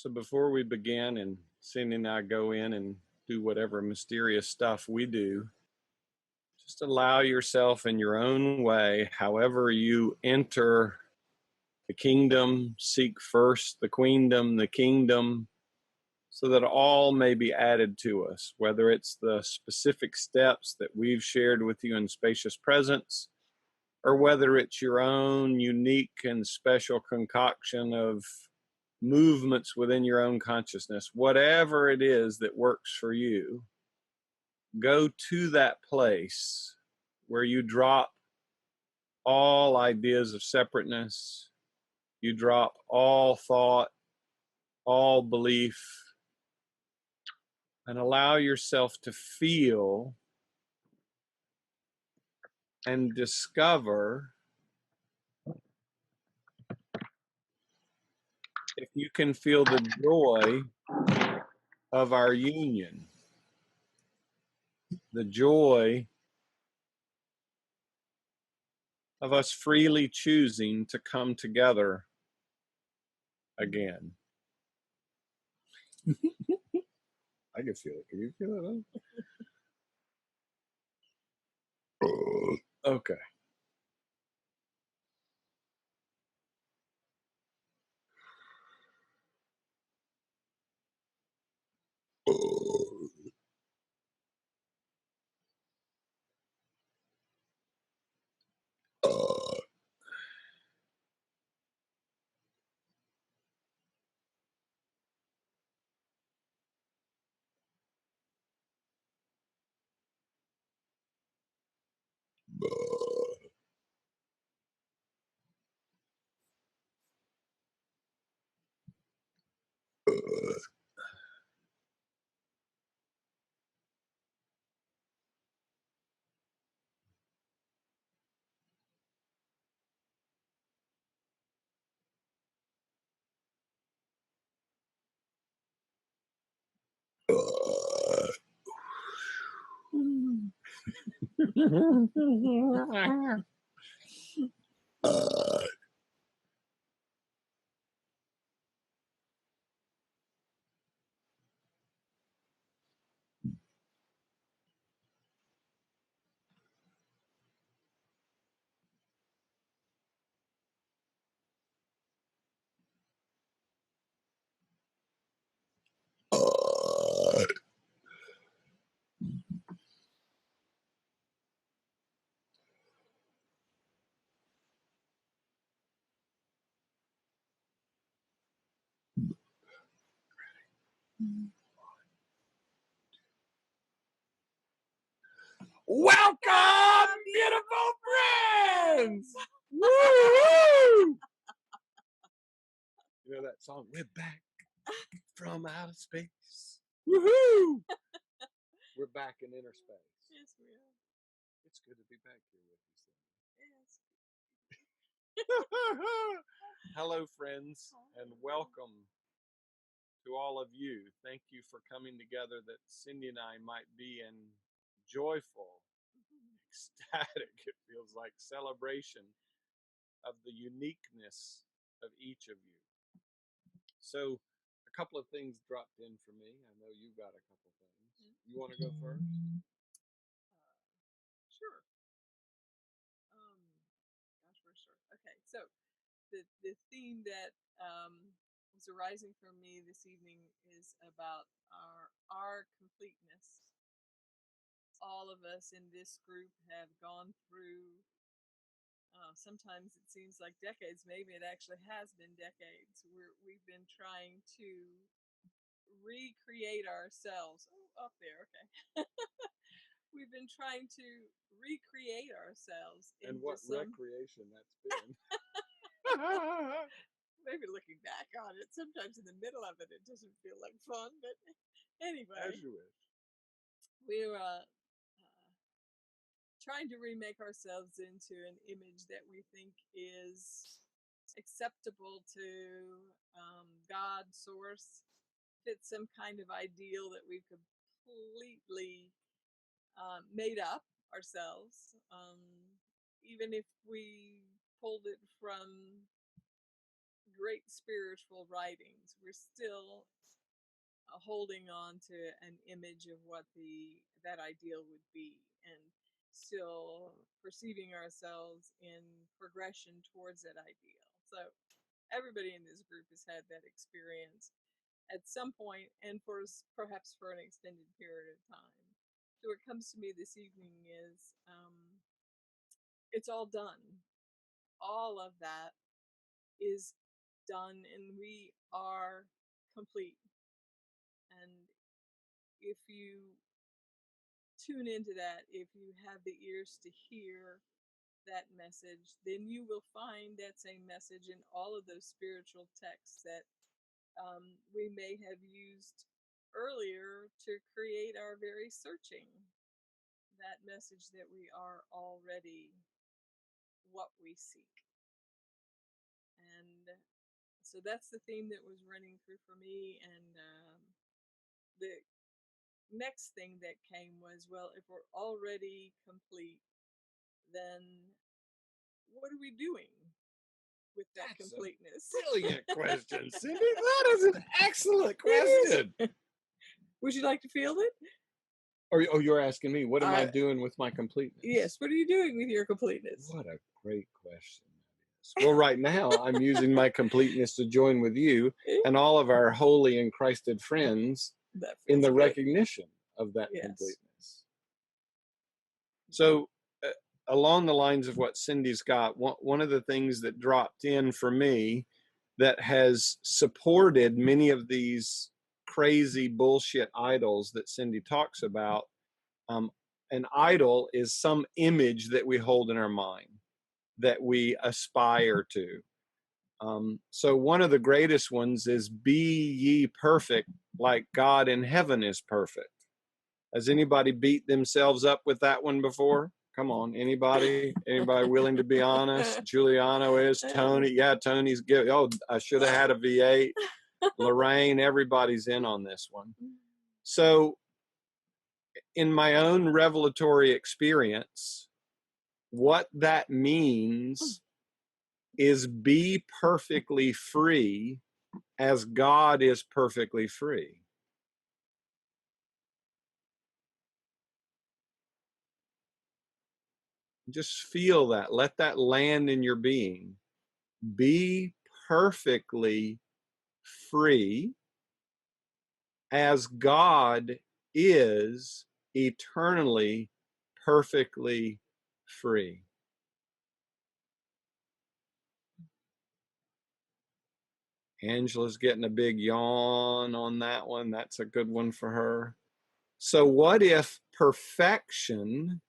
So before we begin and Cindy and I go in and do whatever mysterious stuff we do, just allow yourself in your own way, however you enter the kingdom, seek first the queendom, the kingdom, so that all may be added to us, whether it's the specific steps that we've shared with you in spacious presence, or whether it's your own unique and special concoction of movements within your own consciousness. Whatever it is that works for you, go to that place where you drop all ideas of separateness, you drop all thought, all belief, and allow yourself to feel and discover if you can feel the joy of our union, the joy of us freely choosing to come together again. I can feel it. Can you feel it? Okay. Welcome, beautiful friends! Woo! You know that song, We're Back from Outer Space. Woohoo! We're back in inner space. Yes, we are. It's good to be back here with you, Yes. Hello, friends, and welcome to all of you. Thank you for coming together that Cindy and I might be in joyful, ecstatic, it feels like, celebration of the uniqueness of each of you. So a couple of things dropped in for me. I know you got a couple things. You want to go first? Sure. Gosh, we're sure. Okay, so the theme that was arising for me this evening is about our completeness. All of us in this group have gone through. Sometimes it seems like decades. Maybe it actually has been decades. We've been trying to recreate ourselves. Oh, up there, okay. We've been trying to recreate ourselves. And what recreation that's been. Maybe looking back on it, sometimes in the middle of it, it doesn't feel like fun. But anyway, as you wish. We're trying to remake ourselves into an image that we think is acceptable to God, Source, fits some kind of ideal that we've completely made up ourselves. Even if we pulled it from great spiritual writings, we're still holding on to an image of what that ideal would be, and still perceiving ourselves in progression towards that ideal. So everybody in this group has had that experience at some point, and perhaps for an extended period of time. So what comes to me this evening is it's all done. All of that is done, and we are complete. And if you tune into that, if you have the ears to hear that message, then you will find that same message in all of those spiritual texts that we may have used earlier to create our very searching. That message that we are already what we seek. And so that's the theme that was running through for me. And the next thing that came was, well, if we're already complete, then what are we doing with that That's completeness? a brilliant question, Cindy. That is an excellent question. Would you like to field it? Oh, you're asking me, what am I doing with my completeness? Yes, what are you doing with your completeness? What a great question that is. Well, right now, I'm using my completeness to join with you and all of our holy and Christed friends in the recognition of that completeness. So, along the lines of what Cindy's got, one of the things that dropped in for me that has supported many of these crazy bullshit idols that Cindy talks about, an idol is some image that we hold in our mind, that we aspire to. So one of the greatest ones is, be ye perfect like God in heaven is perfect. Has anybody beat themselves up with that one before? Come on, anybody willing to be honest? Giuliano is, Tony. Yeah, Tony's good. Oh, I should have had a V8. Lorraine, everybody's in on this one. So in my own revelatory experience, what that means is be perfectly free as God is perfectly free. Just feel that. Let that land in your being. Be perfectly free as God is eternally perfectly free. Angela's getting a big yawn on that one. That's a good one for her. So what if perfection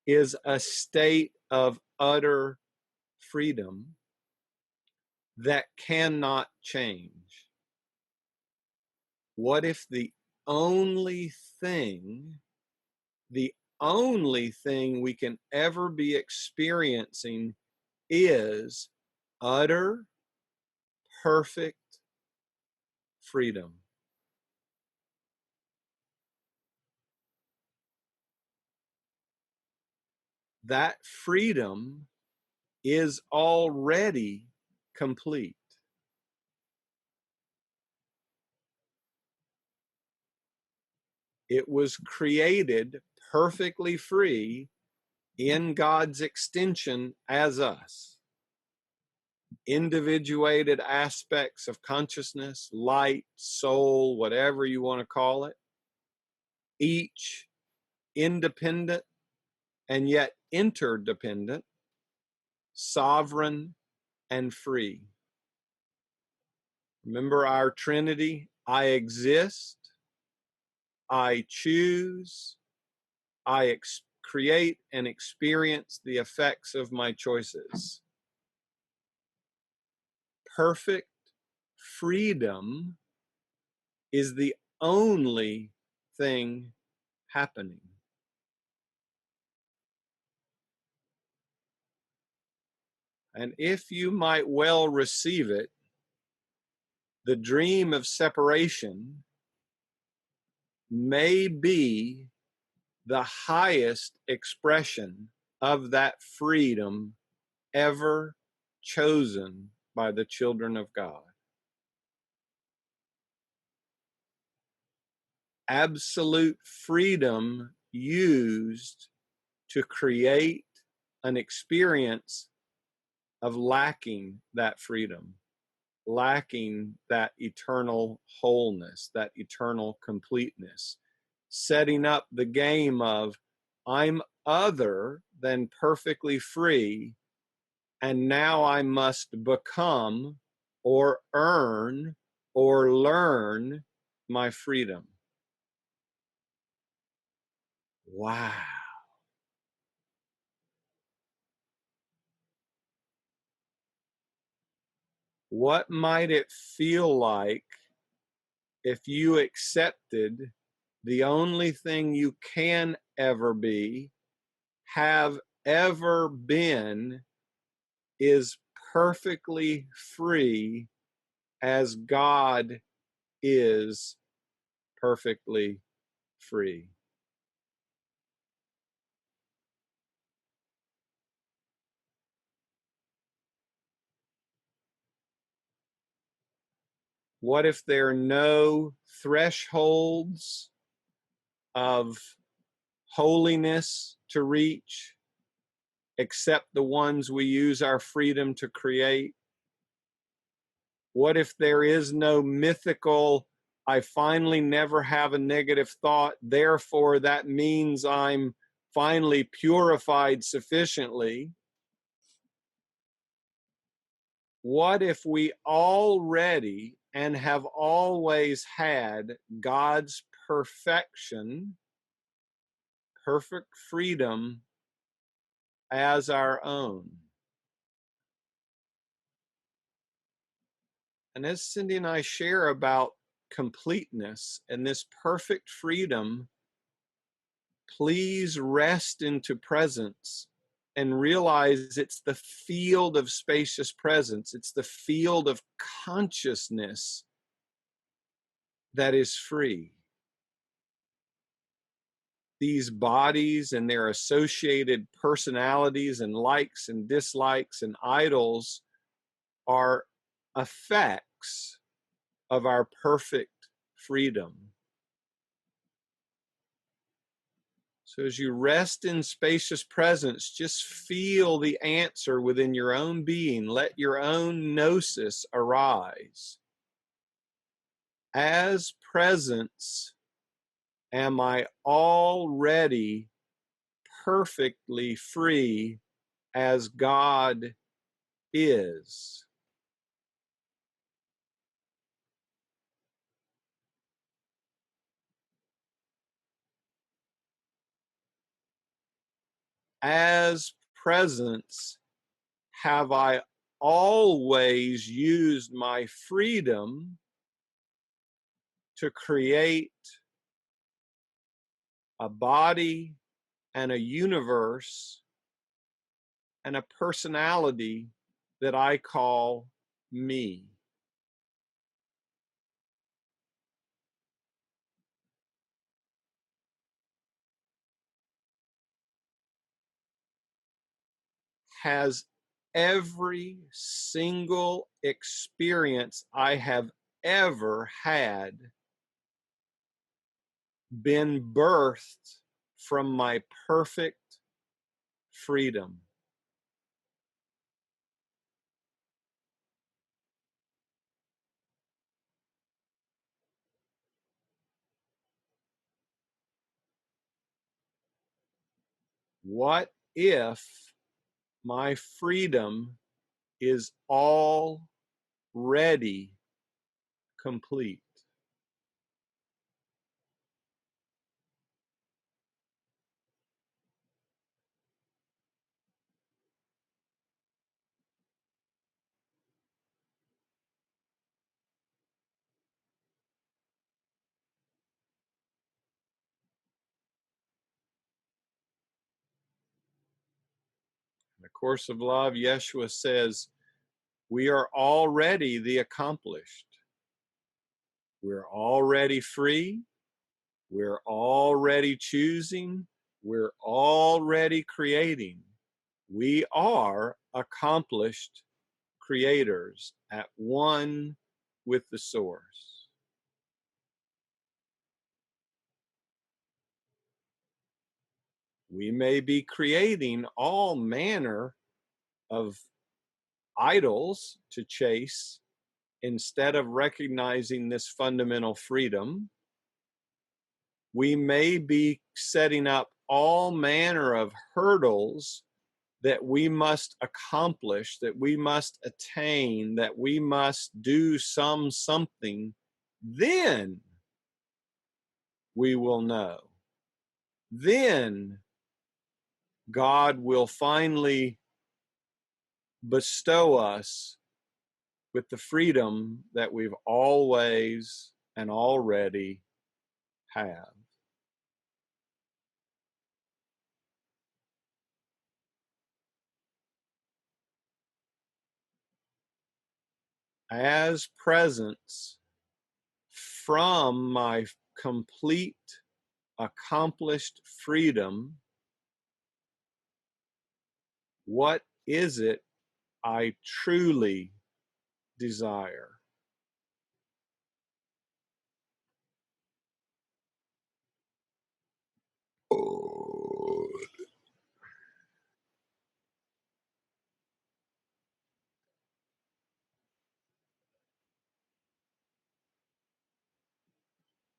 is a state of utter freedom that cannot change? What if the only thing we can ever be experiencing is utter, perfect freedom? That freedom is already complete. It was created perfectly free in God's extension as us. Individuated aspects of consciousness, light, soul, whatever you want to call it, each independent and yet interdependent, sovereign and free. Remember our Trinity: I exist, I choose, I create and experience the effects of my choices. Perfect freedom is the only thing happening. And if you might well receive it, the dream of separation may be the highest expression of that freedom ever chosen by the children of God. Absolute freedom used to create an experience of lacking that freedom, lacking that eternal wholeness, that eternal completeness, setting up the game of I'm other than perfectly free, and now I must become or earn or learn my freedom. Wow. What might it feel like if you accepted the only thing you can ever be, have ever been, is perfectly free as God is perfectly free? What if there are no thresholds of holiness to reach except the ones we use our freedom to create? What if there is no mythical, I finally never have a negative thought, therefore that means I'm finally purified sufficiently? What if we already and have always had God's perfection, perfect freedom as our own? And as Cindy and I share about completeness and this perfect freedom, please rest into presence and realize it's the field of spacious presence. It's the field of consciousness that is free. These bodies and their associated personalities and likes and dislikes and idols are effects of our perfect freedom. So as you rest in spacious presence, just feel the answer within your own being. Let your own gnosis arise. As presence, am I already perfectly free as God is? As presence, have I always used my freedom to create a body and a universe and a personality that I call me? Has every single experience I have ever had been birthed from my perfect freedom? What if my freedom is already complete? In the Course of Love, Yeshua says, we are already the accomplished. We're already free. We're already choosing. We're already creating. We are accomplished creators at one with the source. We may be creating all manner of idols to chase instead of recognizing this fundamental freedom. We may be setting up all manner of hurdles that we must accomplish, that we must attain, that we must do something. Then we will know. Then God will finally bestow us with the freedom that we've always and already have. As presence from my complete accomplished freedom, what is it I truly desire?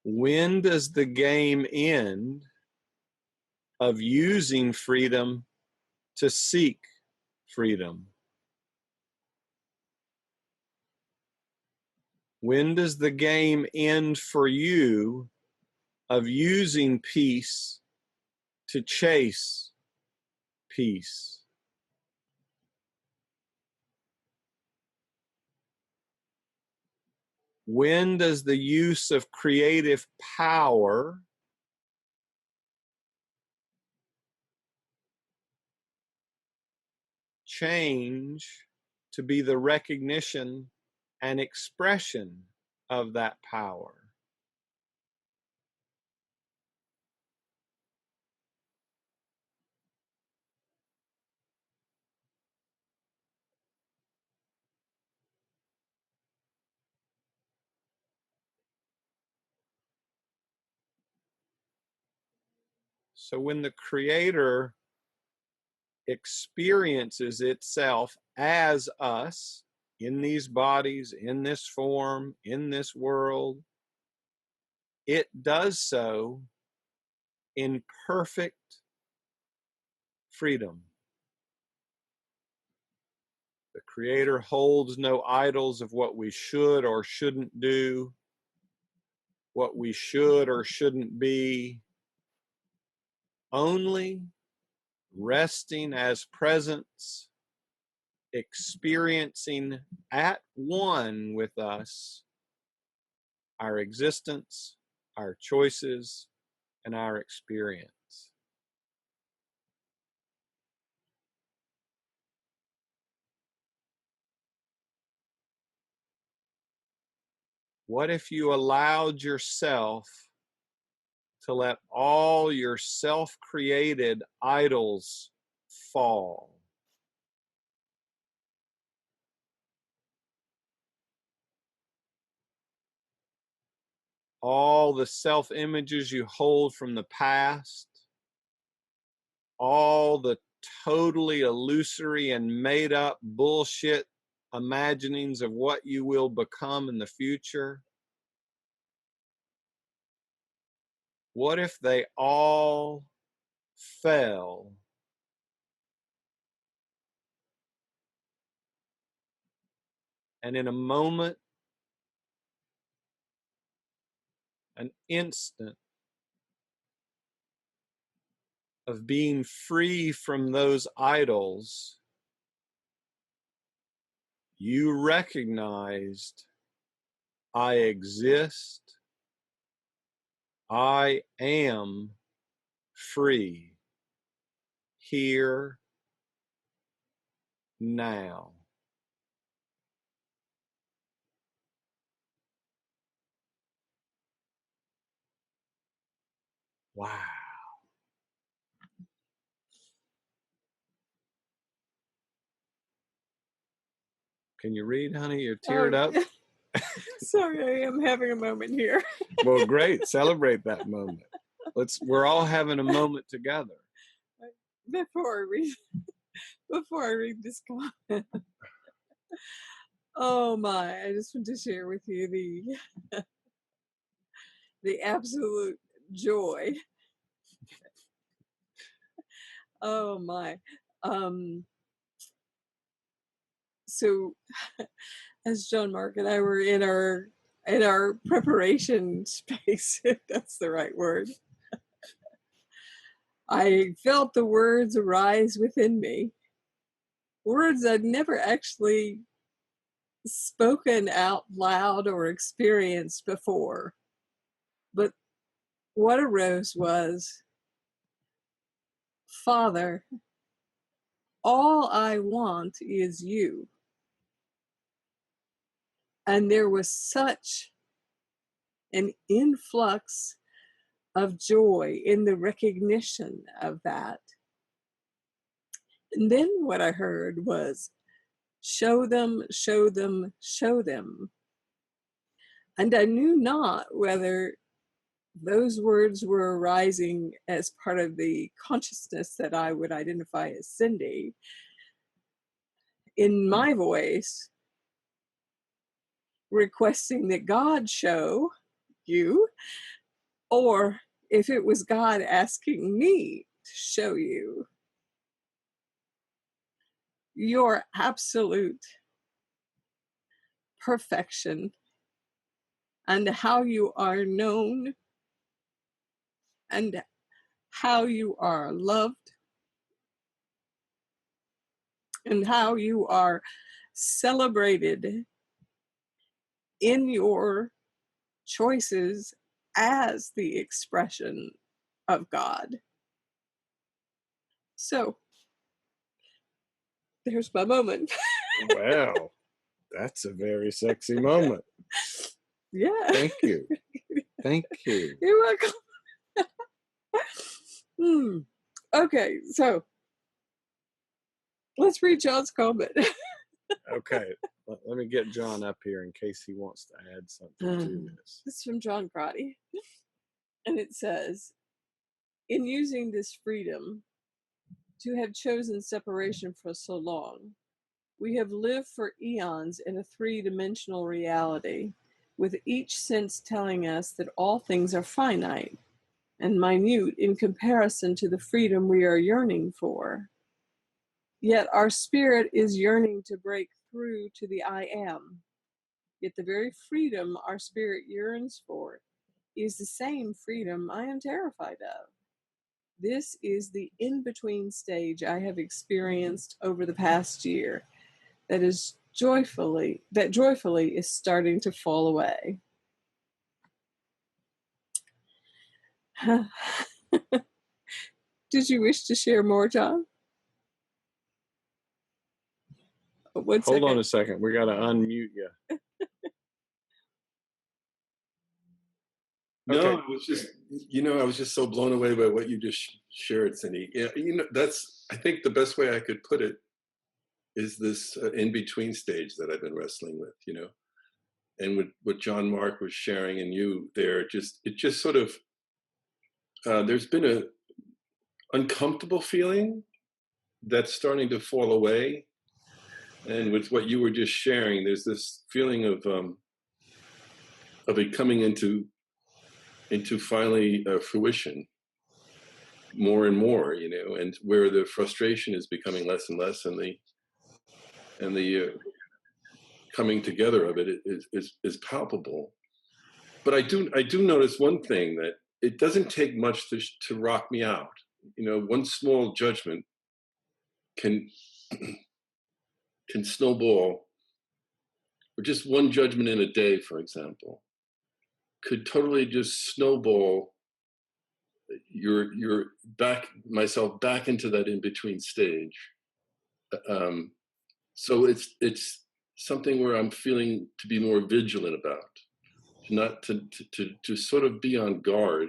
When does the game end of using freedom to seek freedom? When does the game end for you of using peace to chase peace? When does the use of creative power change to be the recognition and expression of that power? So when the creator experiences itself as us in these bodies, in this form, in this world, it does so in perfect freedom. The creator holds no idols of what we should or shouldn't do, what we should or shouldn't be, only resting as presence, experiencing at one with us our existence, our choices, and our experience. What if you allowed yourself to let all your self-created idols fall? All the self-images you hold from the past, all the totally illusory and made up bullshit imaginings of what you will become in the future. What if they all fell and in a moment, an instant of being free from those idols, you recognized, I exist, I am free, here, now. Wow. Can you read, honey? You're Oh, teared up. sorry, I am having a moment here. Well, great. Celebrate that moment. We're all having a moment together. Before I read this comment. Oh my, I just want to share with you the absolute joy. Oh my. So as John Mark and I were in our preparation space, if that's the right word, I felt the words arise within me. Words I'd never actually spoken out loud or experienced before. But what arose was, Father, all I want is you. And there was such an influx of joy in the recognition of that. And then what I heard was, show them, show them, show them. And I knew not whether those words were arising as part of the consciousness that I would identify as Cindy, in my voice, requesting that God show you, or if it was God asking me to show you your absolute perfection and how you are known and how you are loved and how you are celebrated in your choices as the expression of God. So there's my moment. Wow, that's a very sexy moment. Yeah. Thank you. Thank you. You're welcome. Okay, so let's read John's comment. Okay, let me get John up here in case he wants to add something to this. This is from John Crotty. And it says, in using this freedom to have chosen separation for so long, we have lived for eons in a three-dimensional reality, with each sense telling us that all things are finite and minute in comparison to the freedom we are yearning for. Yet our spirit is yearning to break through to the I am. Yet the very freedom our spirit yearns for is the same freedom I am terrified of. This is the in-between stage I have experienced over the past year that joyfully is starting to fall away. Did you wish to share more, John? Hold on a second. We got to unmute you. No, Okay. I was just so blown away by what you just shared, Cindy. Yeah, I think the best way I could put it is this in-between stage that I've been wrestling with, and with what John Mark was sharing and you there, it just sort of, there's been a uncomfortable feeling that's starting to fall away. And with what you were just sharing, there's this feeling of it coming into finally fruition more and more, and where the frustration is becoming less and less, and the coming together of it is palpable. But I do notice one thing, that it doesn't take much to rock me out. One small judgment can snowball, or just one judgment in a day, for example, could totally just snowball your myself back into that in-between stage. So it's something where I'm feeling to be more vigilant about, not to sort of be on guard,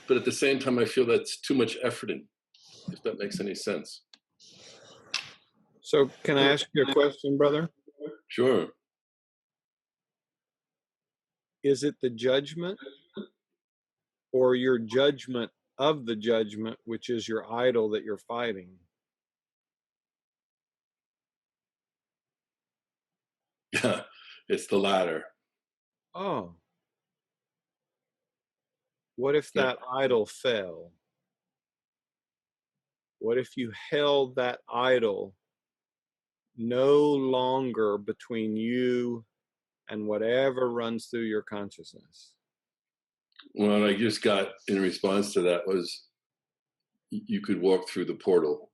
but at the same time I feel that's too much effort in, if that makes any sense. So can I ask you a question, brother? Sure. Is it the judgment or your judgment of the judgment, which is your idol that you're fighting? Yeah, it's the latter. Oh, what if Yeah. that idol fell? What if you held that idol no longer between you and whatever runs through your consciousness? What I just got in response to that was you could walk through the portal.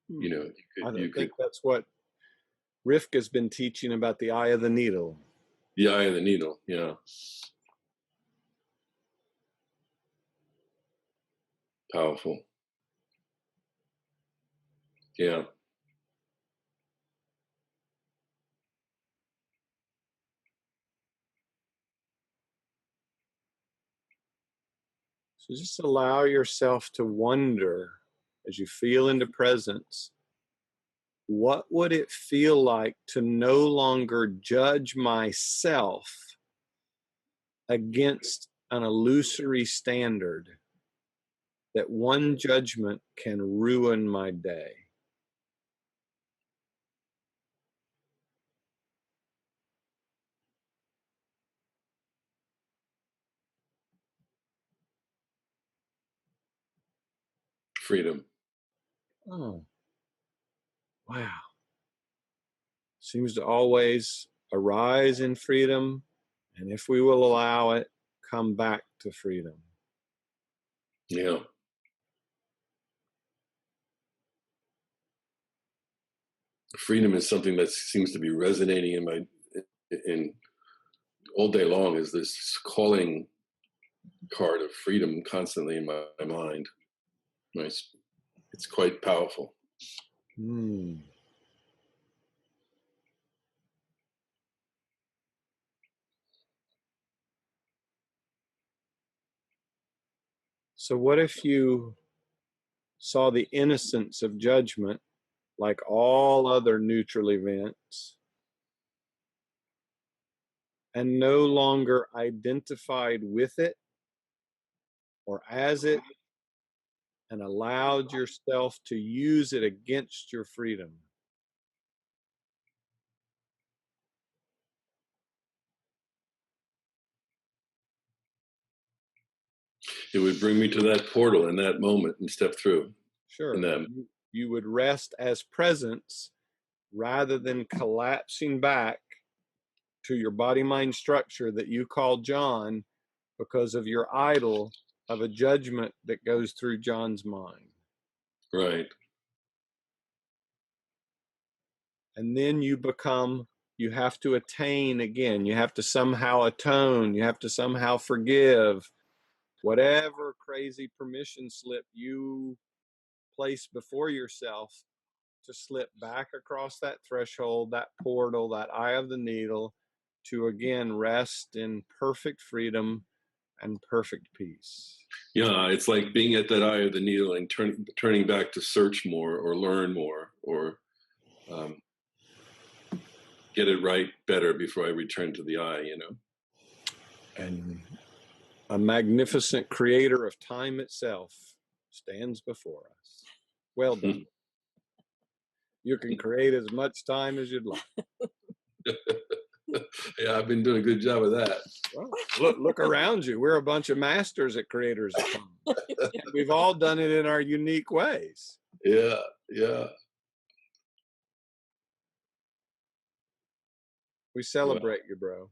You know, I you could think that's what Rivka's been teaching about the eye of the needle. the eye of the needle. Yeah. Powerful. Yeah. So just allow yourself to wonder as you feel into presence, what would it feel like to no longer judge myself against an illusory standard, that one judgment can ruin my day? Freedom. Oh, wow. Seems to always arise in freedom, and if we will allow it, come back to freedom. Yeah. Freedom is something that seems to be resonating in all day long, is this calling card of freedom constantly in my mind. Nice. It's quite powerful. Hmm. So what if you saw the innocence of judgment like all other neutral events, and no longer identified with it or as it, and allowed yourself to use it against your freedom? It would bring me to that portal in that moment and step through. Sure. In that. You would rest as presence rather than collapsing back to your body mind structure that you call John because of your idol of a judgment that goes through John's mind. Right. And then you have to attain again. You have to somehow atone. You have to somehow forgive whatever crazy permission slip you place before yourself to slip back across that threshold, that portal, that eye of the needle, to again rest in perfect freedom and perfect peace. Yeah, it's like being at that eye of the needle and turning back to search more or learn more or get it right better before I return to the eye, you know. And a magnificent creator of time itself stands before us. Well done. You can create as much time as you'd like. Yeah, I've been doing a good job of that. Well, look around you. We're a bunch of masters at creators of time. We've all done it in our unique ways. Yeah, yeah. We celebrate you, bro.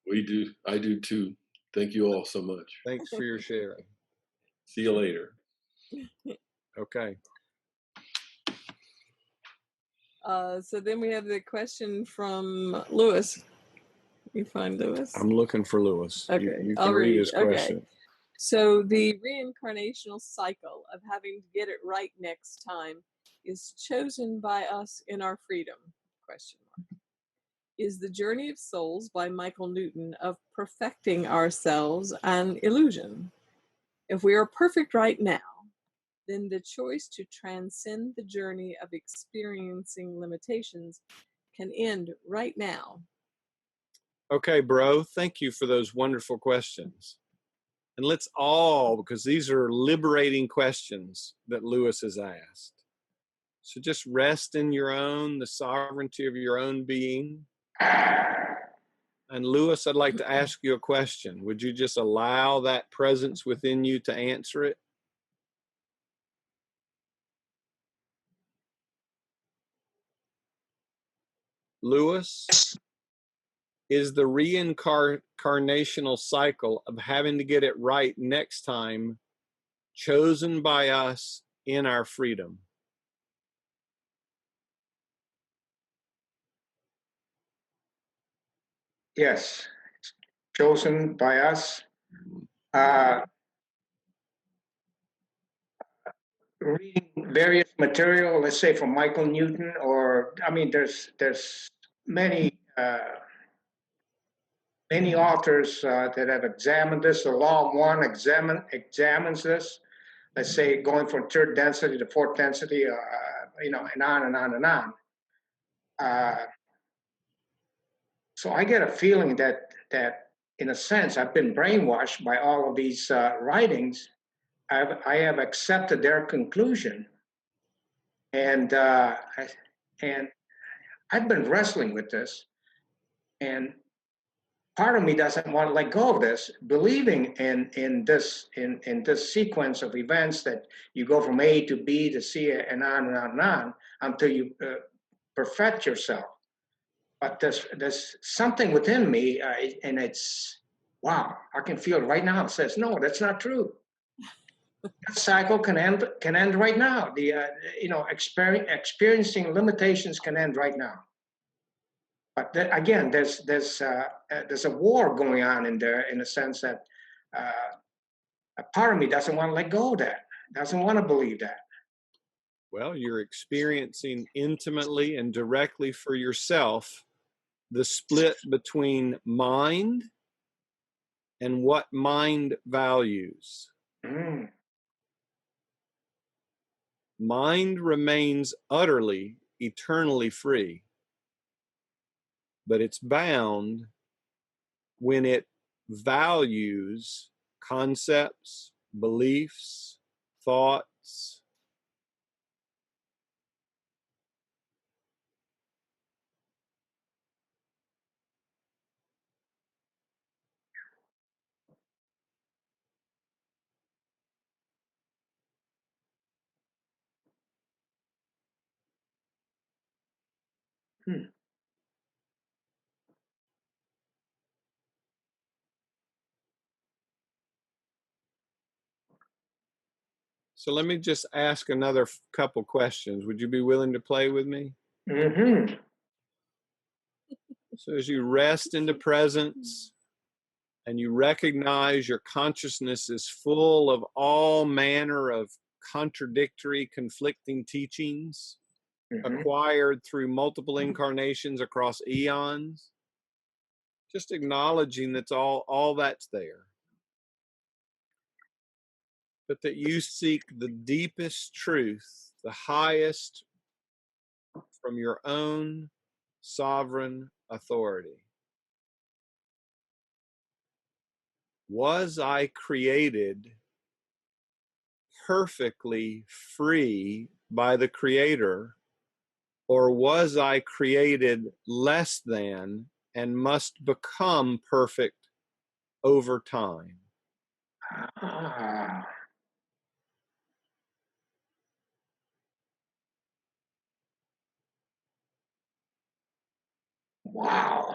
We do. I do too. Thank you all so much. Thanks for your sharing. See you later. Okay. So then we have the question from Lewis. You find Lewis? I'm looking for Lewis. Okay, You I'll can read read. his question. Okay. So the reincarnational cycle of having to get it right next time is chosen by us in our freedom? Question mark. Is the Journey of Souls by Michael Newton of perfecting ourselves an illusion? If we are perfect right now, then the choice to transcend the journey of experiencing limitations can end right now? Okay, bro, thank you for those wonderful questions. And let's all, because these are liberating questions that Lewis has asked. So just rest in the sovereignty of your own being. And Lewis, I'd like to ask you a question. Would you just allow that presence within you to answer it? Lewis, is the reincarnational cycle of having to get it right next time chosen by us in our freedom? Yes, chosen by us. Reading various material, let's say from Michael Newton, or I mean, there's many many authors that have examined this. The law of one examines this. Let's say going from third density to fourth density, and on and on and on. So I get a feeling that in a sense I've been brainwashed by all of these writings. I have accepted their conclusion, and I've been wrestling with this, and part of me doesn't want to let go of this, believing in this sequence of events that you go from A to B to C and on and on and on until you perfect yourself. But there's something within me, and it's wow. I can feel it right now. It says no, that's not true. That cycle can end right now. The experiencing limitations can end right now. But again, there's a war going on in there, in the sense that a part of me doesn't want to let go of that, doesn't want to believe that. Well, you're experiencing intimately and directly for yourself the split between mind and what mind values. Mm. Mind remains utterly, eternally free, but it's bound when it values concepts, beliefs, thoughts. Hmm. So let me just ask another couple questions. Would you be willing to play with me? Mm-hmm. So as you rest into presence and you recognize your consciousness is full of all manner of contradictory, conflicting teachings acquired through multiple incarnations across eons, just acknowledging that's all that's there. But that you seek the deepest truth, the highest from your own sovereign authority. Was I created perfectly free by the Creator, or was I created less than and must become perfect over time? Ah. Wow.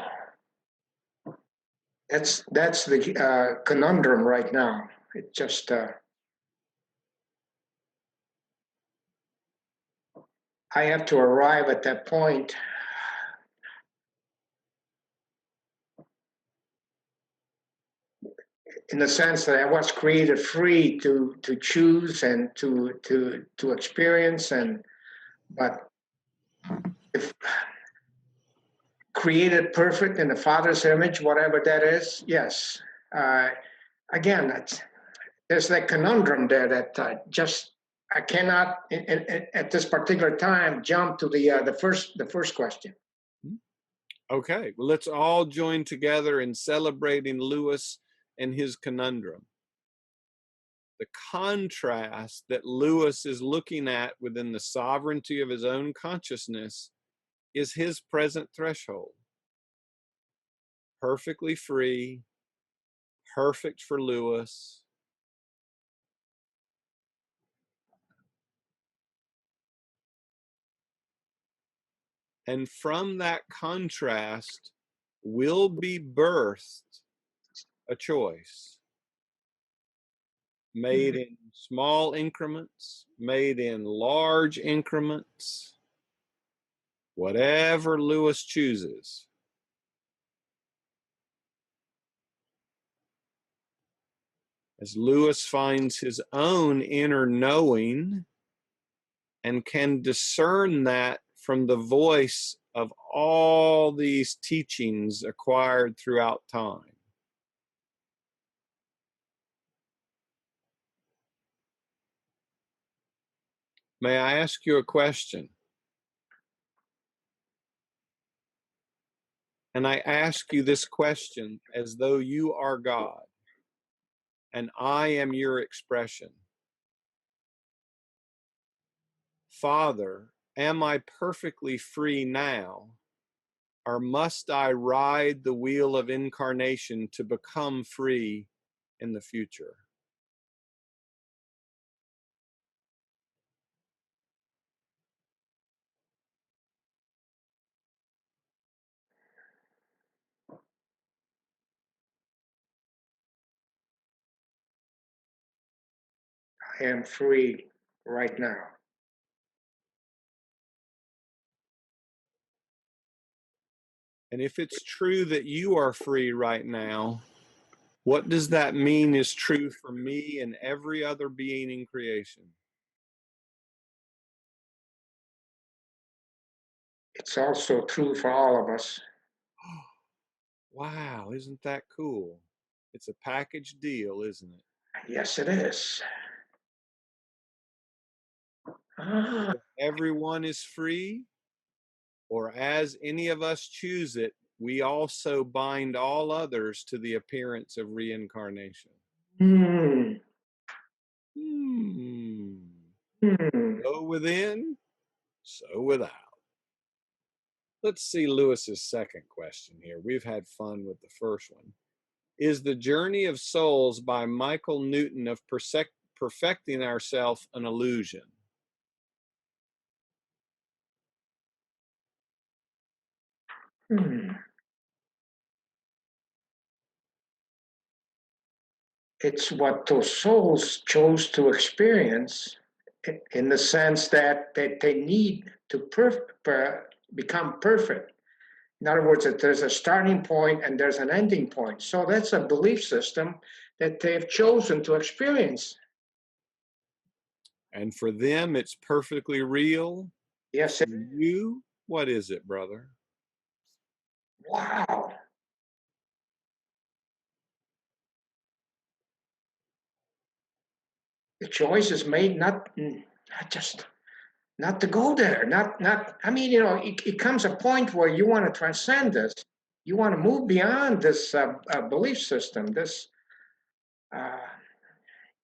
That's the conundrum right now. It just I have to arrive at that point. In the sense that I was created free to choose and to experience, but if created perfect in the Father's image, whatever that is, yes. Again, there's that conundrum there that I cannot at this particular time jump to the first question. Okay, well, let's all join together in celebrating Lewis and his conundrum. The contrast that Lewis is looking at within the sovereignty of his own consciousness is his present threshold. Perfectly free, perfect for Lewis. And from that contrast will be birthed a choice made in small increments, made in large increments, whatever Lewis chooses. As Lewis finds his own inner knowing and can discern that from the voice of all these teachings acquired throughout time. May I ask you a question? And I ask you this question as though you are God and I am your expression. Father, am I perfectly free now, or must I ride the wheel of incarnation to become free in the future? I am free right now. And if it's true that you are free right now, what does that mean is true for me and every other being in creation? It's also true for all of us. Wow, isn't that cool? It's a package deal, isn't it? Yes, it is. Ah, Everyone is free, or as any of us choose it, we also bind all others to the appearance of reincarnation. hmm, Hmm. hmm. So within, so without. Let's see Lewis's second question here. We've had fun with the first one. Is The Journey of Souls by Michael Newton of Perfecting Ourself an Illusion? Hmm. It's what those souls chose to experience in the sense that they need to become perfect. In other words, that there's a starting point and there's an ending point. So that's a belief system that they've chosen to experience. And for them, it's perfectly real. Yes, For you, what is it, brother? wow. The choice is made not just not to go there, not I mean, it comes a point where you want to transcend this. You want to move beyond this belief system. Uh,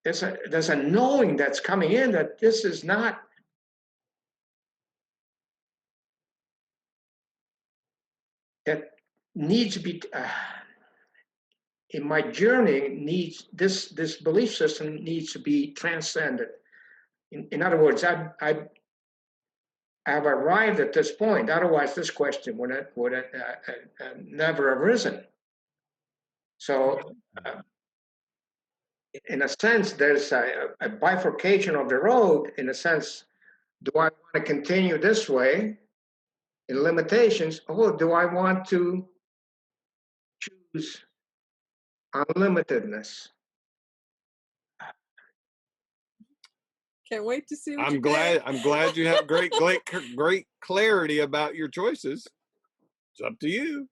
there's a knowing that's coming in that this is not, that needs to be in my journey, needs this belief system needs to be transcended. In other words, I've arrived at this point. Otherwise, this question would never have arisen. So, in a sense, there's a bifurcation of the road. In a sense, do I want to continue this way in limitations, or do I want to choose unlimitedness? Can't wait to see what I'm you glad. pick. I'm glad you have great clarity about your choices. It's up to you.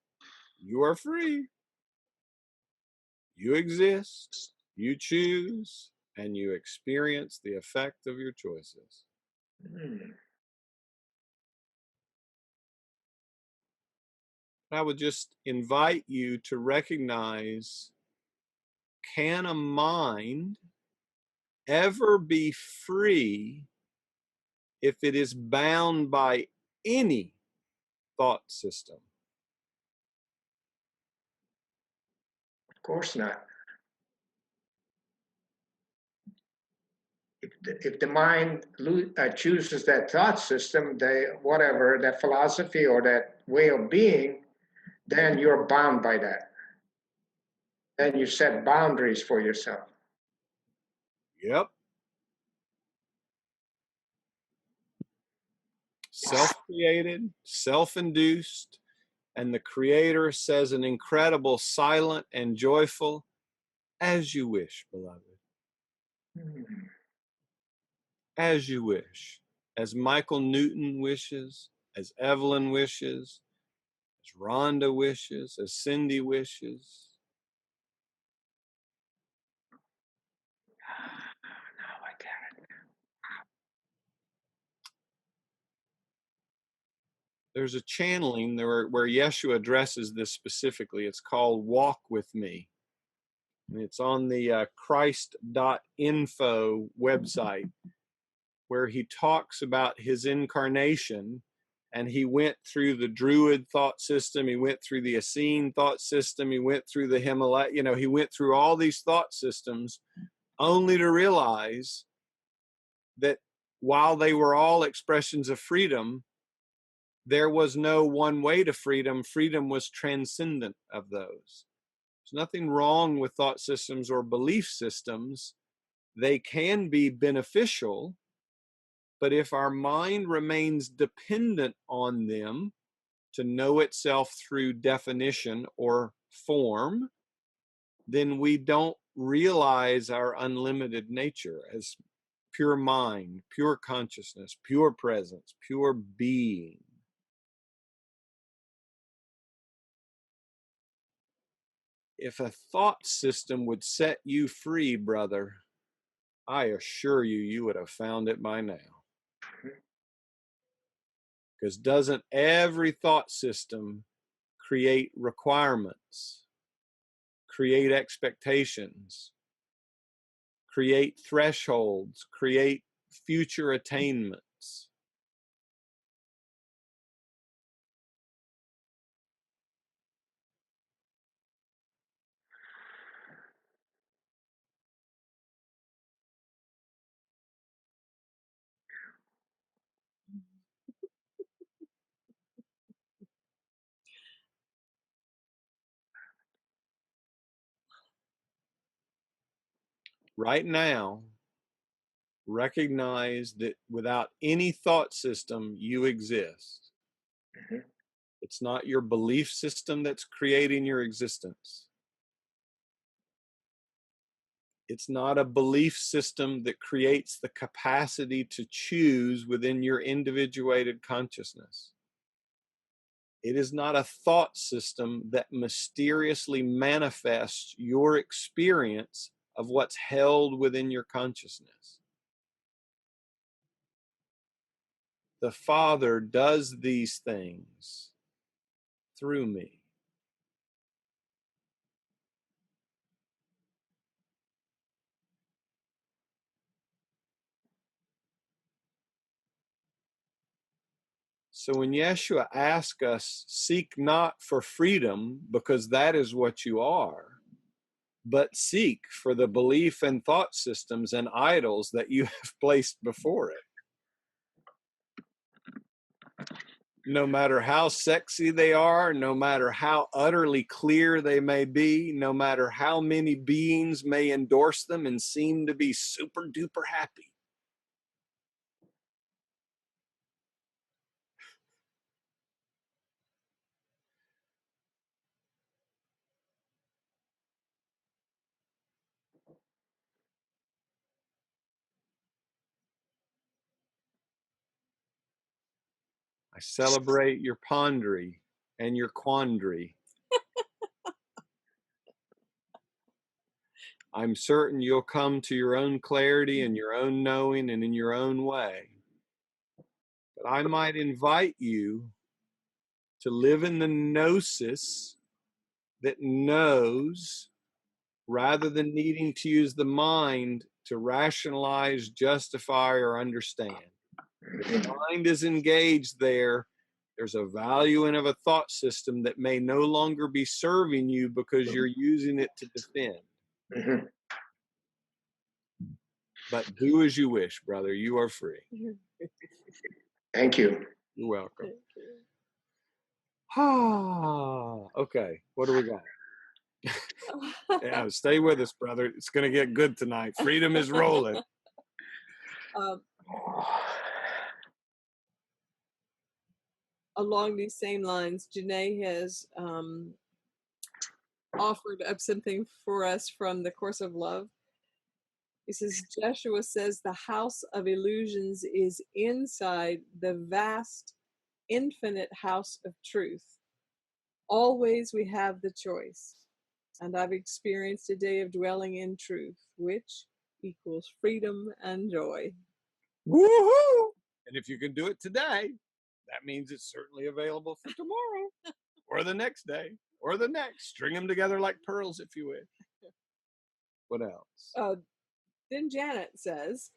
You are free. You exist. You choose, and you experience the effect of your choices. Hmm. I would just invite you to recognize, can a mind ever be free if it is bound by any thought system? Of course not. If the mind chooses that thought system, whatever, that philosophy or that way of being, then you're bound by that. Then you set boundaries for yourself. Yep. Self-created, self-induced, and the Creator says an incredible, silent, and joyful, as you wish, beloved. As you wish. As Michael Newton wishes, as Evelyn wishes, as Rhonda wishes, as Cindy wishes. Now I get it. There's a channeling there where Yeshua addresses this specifically. It's called Walk With Me. And it's on the Christ.info website, where he talks about his incarnation, and he went through the Druid thought system, he went through the Essene thought system, he went through the Himalaya, he went through all these thought systems, only to realize that while they were all expressions of freedom, there was no one way to freedom. Freedom was transcendent of those. There's nothing wrong with thought systems or belief systems. They can be beneficial, but if our mind remains dependent on them to know itself through definition or form, then we don't realize our unlimited nature as pure mind, pure consciousness, pure presence, pure being. If a thought system would set you free, brother, I assure you, you would have found it by now. Because doesn't every thought system create requirements, create expectations, create thresholds, create future attainments? Right now, recognize that without any thought system, you exist. Mhm. It's not your belief system that's creating your existence. It's not a belief system that creates the capacity to choose within your individuated consciousness. It is not a thought system that mysteriously manifests your experience of what's held within your consciousness. The Father does these things through me. So when Yeshua asks us, seek not for freedom, because that is what you are, but seek for the belief and thought systems and idols that you have placed before it. No matter how sexy they are, no matter how utterly clear they may be, no matter how many beings may endorse them and seem to be super duper happy. I celebrate your pondry and your quandary. I'm certain you'll come to your own clarity and your own knowing and in your own way. But I might invite you to live in the gnosis that knows, rather than needing to use the mind to rationalize, justify, or understand. If the mind is engaged there, there's a value in of a thought system that may no longer be serving you because you're using it to defend. Mhm. But do as you wish, brother. You are free. Thank you. You're welcome. Okay, what do we got? Yeah, stay with us, brother. It's going to get good tonight. Freedom is rolling. Along these same lines, Janae has offered up something for us from the Course of Love. He says, Joshua says the house of illusions is inside the vast, infinite house of truth. Always we have the choice. And I've experienced a day of dwelling in truth, which equals freedom and joy. Woohoo! And if you can do it today, that means it's certainly available for tomorrow or the next day or the next. String them together like pearls if you wish. What else? Then Janet says,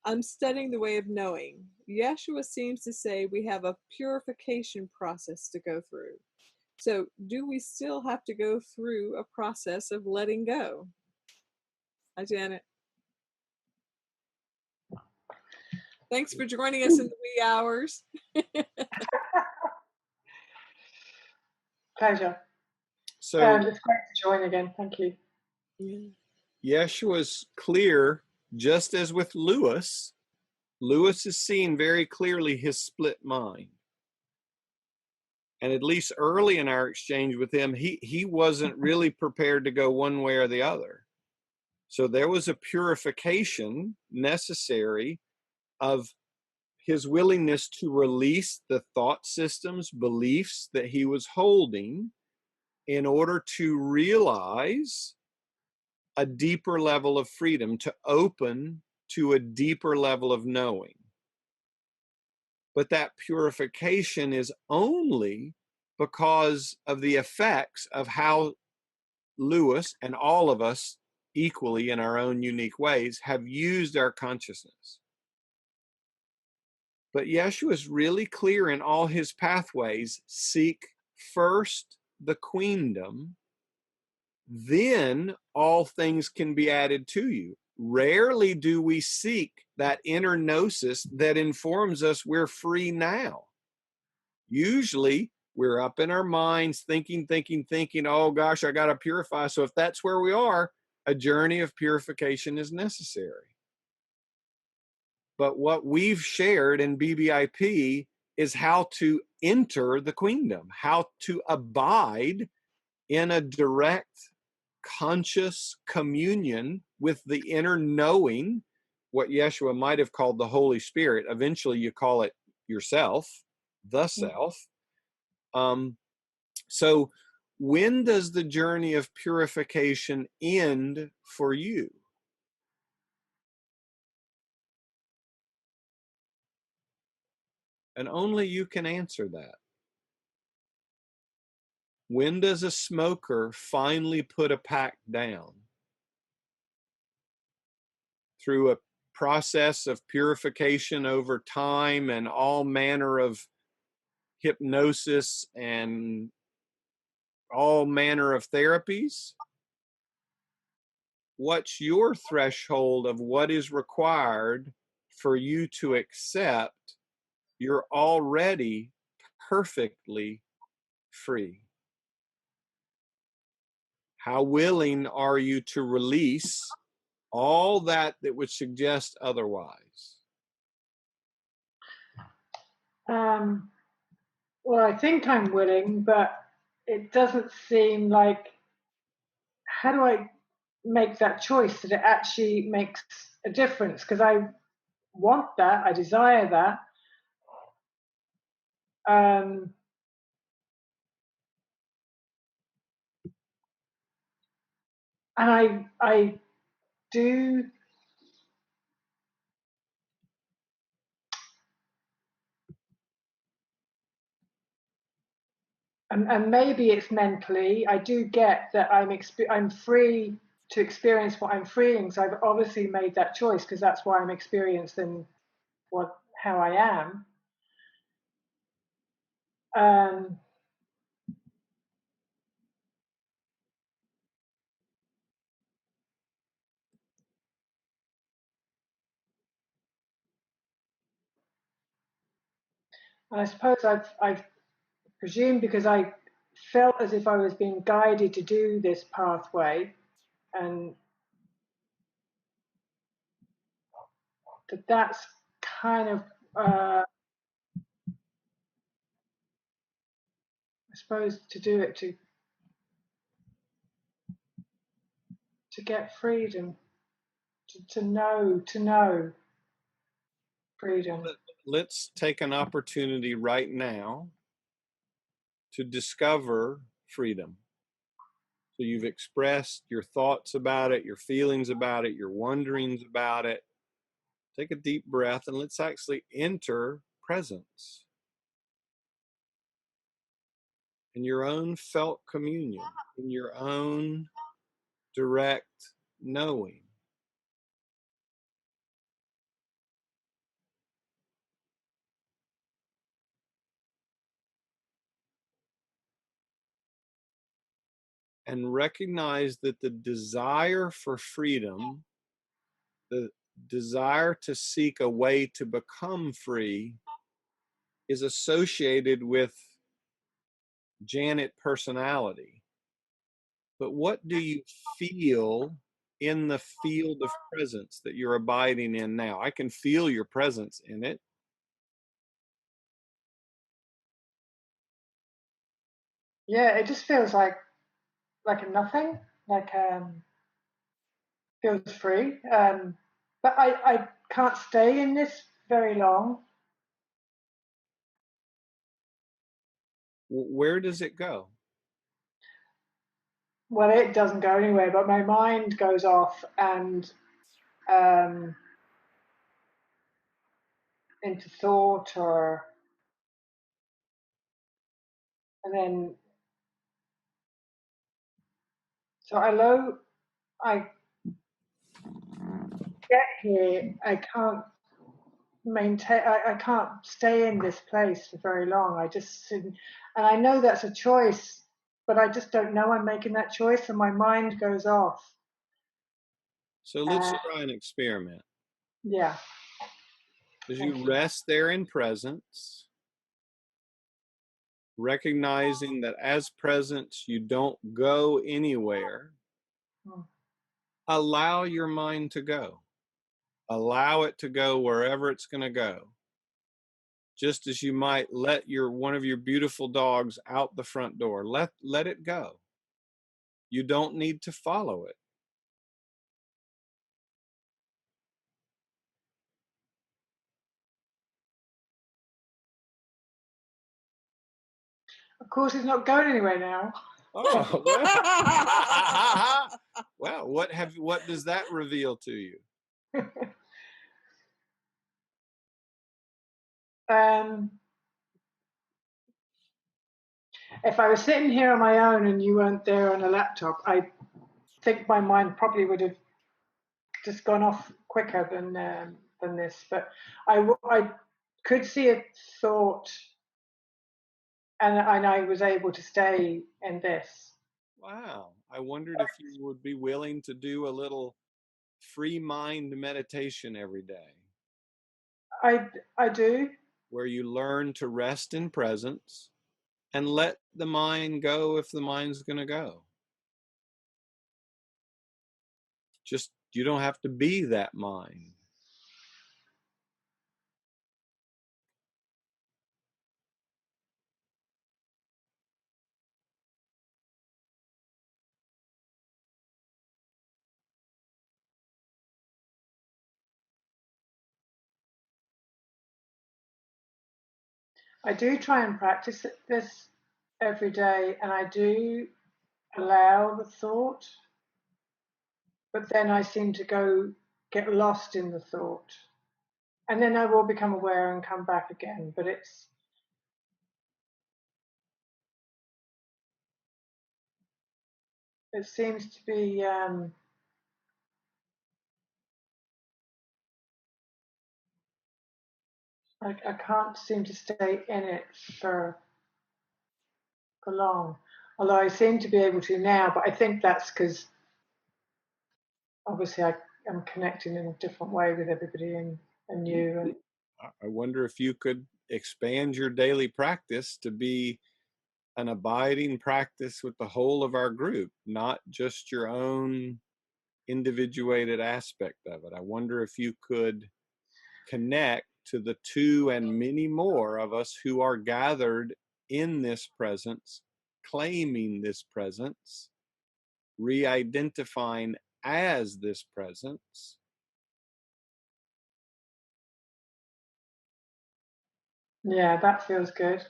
I'm studying the way of knowing. Yeshua seems to say we have a purification process to go through. So do we still have to go through a process of letting go? Hi, Janet. Thanks for joining us in the wee hours. Pleasure. So it's great to join again. Thank you. Yeshua's clear, just as with Lewis. Lewis is seeing very clearly his split mind. And at least early in our exchange with him, he wasn't really prepared to go one way or the other. So there was a purification necessary of his willingness to release the thought systems, beliefs that he was holding in order to realize a deeper level of freedom, to open to a deeper level of knowing. But that purification is only because of the effects of how Lewis and all of us equally in our own unique ways have used our consciousness. But Yeshua is really clear in all his pathways. Seek first the queendom, then all things can be added to you. Rarely do we seek that inner gnosis that informs us we're free now. Usually we're up in our minds thinking, oh gosh, I got to purify. So if that's where we are, a journey of purification is necessary. But what we've shared in BBiP is how to enter the queendom, how to abide in a direct, conscious communion with the inner knowing, what Yeshua might have called the Holy Spirit. Eventually you call it yourself, the self. So when does the journey of purification end for you? And only you can answer that. When does a smoker finally put a pack down? Through a process of purification over time and all manner of hypnosis and all manner of therapies? What's your threshold of what is required for you to accept you're already perfectly free? How willing are you to release all that would suggest otherwise? Well, I think I'm willing, but it doesn't seem like, how do I make that choice that it actually makes a difference? Because I want that, I desire that. And I do, and maybe it's mentally. I do get that I'm free to experience what I'm freeing. So I've obviously made that choice because that's why I'm experiencing how I am. Um, and I suppose I've presumed because I felt as if I was being guided to do this pathway, and that's kind of I suppose to do it to get freedom, to know freedom. Let's take an opportunity right now to discover freedom. So you've expressed your thoughts about it, your feelings about it, your wonderings about it. Take a deep breath and let's actually enter presence in your own felt communion, in your own direct knowing. And recognize that the desire for freedom, the desire to seek a way to become free, is associated with Janet personality. But what do you feel in the field of presence that you're abiding in now? I can feel your presence in it. Yeah, it just feels like a nothing, like feels free. But I can't stay in this very long. Where does it go? Well, it doesn't go anywhere, but my mind goes off and into thought, and then so I get here, I can't maintain. I can't stay in this place for very long. I just sit, and I know that's a choice, but I just don't know I'm making that choice, and my mind goes off. So let's try an experiment. Yeah. As you rest there in presence, recognizing that as presence you don't go anywhere, allow your mind to go. Allow it to go wherever it's going to go. Just as you might let one of your beautiful dogs out the front door, let it go. You don't need to follow it. Of course, it's not going anywhere now. Oh, well. Well, what does that reveal to you? If I was sitting here on my own and you weren't there on a laptop, I think my mind probably would have just gone off quicker than this. But I could see a thought, and I was able to stay in this. Wow. I wondered if you would be willing to do a little free mind meditation every day. I do. Where you learn to rest in presence and let the mind go if the mind's going to go. Just, you don't have to be that mind. I do try and practice this every day, and I do allow the thought, but then I seem to get lost in the thought, and then I will become aware and come back again. But it seems to be I can't seem to stay in it for long. Although I seem to be able to now, but I think that's because obviously I am connecting in a different way with everybody and you. And I wonder if you could expand your daily practice to be an abiding practice with the whole of our group, not just your own individuated aspect of it. I wonder if you could connect to the two and many more of us who are gathered in this presence, claiming this presence, re-identifying as this presence. yeah, that feels good.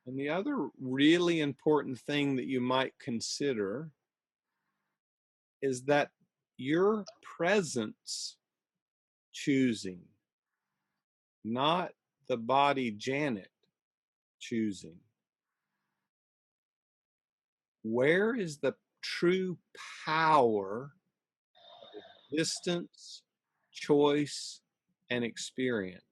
And the other really important thing that you might consider is that your presence choosing, not the body Janet choosing. Where is the true power of existence, choice, and experience?